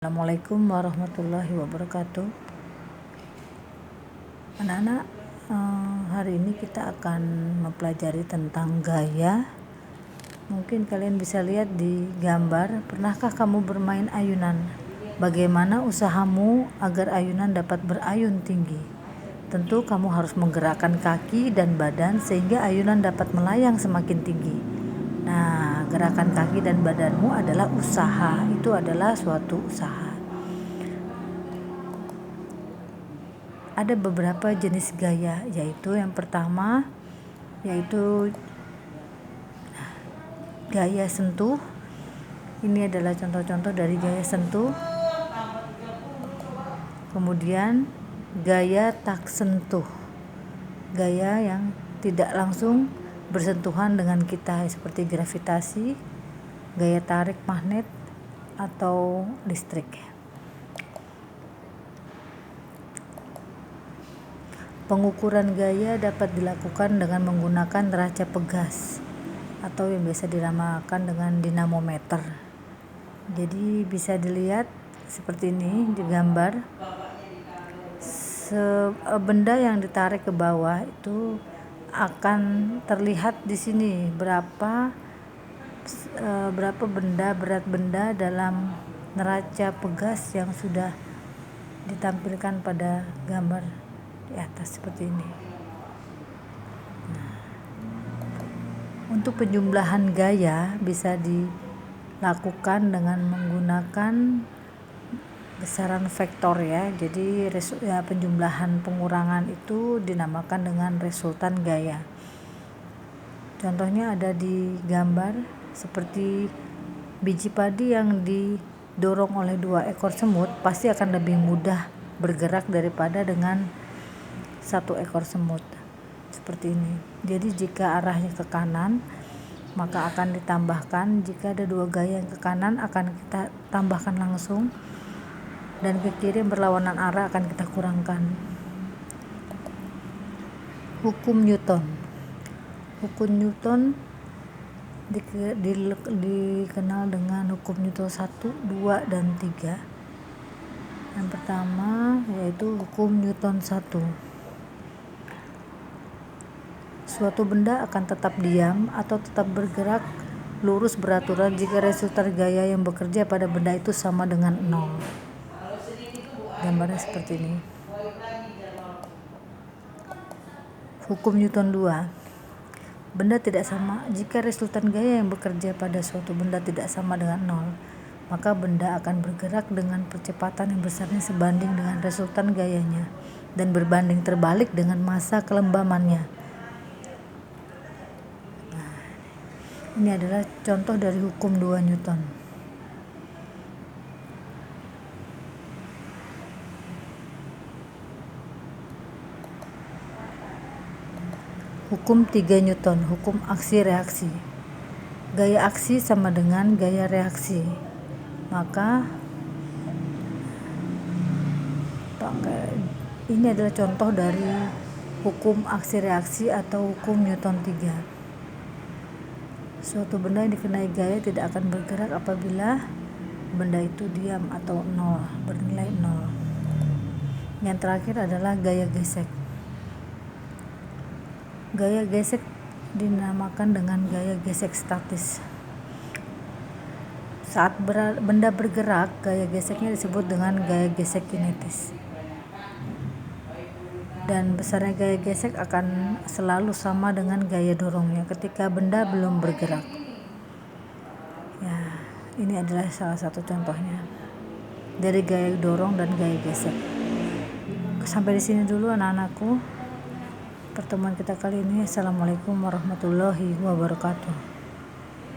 Assalamualaikum warahmatullahi wabarakatuh. Anak-anak, hari ini kita akan mempelajari tentang gaya. Mungkin kalian bisa lihat di gambar. Pernahkah kamu bermain ayunan? Bagaimana usahamu agar ayunan dapat berayun tinggi? Tentu kamu harus menggerakkan kaki dan badan sehingga ayunan dapat melayang semakin tinggi. Nah, gerakan kaki dan badanmu adalah usaha. Itu adalah suatu usaha. Ada beberapa jenis gaya, yaitu yang pertama yaitu gaya sentuh. Ini adalah contoh-contoh dari gaya sentuh. Kemudian gaya tak sentuh, gaya yang tidak langsung bersentuhan dengan kita, seperti gravitasi, gaya tarik magnet, atau listrik. Pengukuran gaya dapat dilakukan dengan menggunakan neraca pegas atau yang biasa dinamakan dengan dinamometer. Jadi bisa dilihat seperti ini di gambar. Benda yang ditarik ke bawah itu akan terlihat di sini berapa berat benda dalam neraca pegas yang sudah ditampilkan pada gambar di atas seperti ini. Untuk penjumlahan gaya bisa dilakukan dengan menggunakan besaran vektor ya. Jadi penjumlahan pengurangan itu dinamakan dengan resultan gaya. Contohnya ada di gambar seperti biji padi yang didorong oleh 2 ekor semut pasti akan lebih mudah bergerak daripada dengan 1 ekor semut. Seperti ini. Jadi jika arahnya ke kanan, maka akan ditambahkan. Jika ada 2 gaya yang ke kanan, akan kita tambahkan langsung, dan ke kiri berlawanan arah akan kita kurangkan. Hukum Newton. Hukum Newton dikenal dengan hukum Newton 1, 2, dan 3. Yang pertama yaitu hukum Newton 1. Suatu benda akan tetap diam atau tetap bergerak lurus beraturan jika resultan gaya yang bekerja pada benda itu sama dengan 0. Gambarnya seperti ini. Hukum Newton 2. Benda tidak sama. Jika resultan gaya yang bekerja pada suatu benda tidak sama dengan 0, maka benda akan bergerak dengan percepatan yang besarnya sebanding dengan resultan gayanya dan berbanding terbalik dengan massa kelembamannya. Ini adalah contoh dari hukum 2 Newton. Hukum 3 Newton, hukum aksi-reaksi. Gaya aksi sama dengan gaya reaksi. Maka ini adalah contoh dari hukum aksi-reaksi atau hukum Newton 3. Suatu benda yang dikenai gaya tidak akan bergerak apabila benda itu diam atau 0, bernilai 0. Yang terakhir adalah gaya gesek. Gaya gesek dinamakan dengan gaya gesek statis. Saat benda bergerak, gaya geseknya disebut dengan gaya gesek kinetis. Dan besarnya gaya gesek akan selalu sama dengan gaya dorongnya ketika benda belum bergerak. Ya, ini adalah salah satu contohnya dari gaya dorong dan gaya gesek. Sampai di sini dulu anak-anakku pertemuan kita kali ini. Assalamualaikum warahmatullahi wabarakatuh.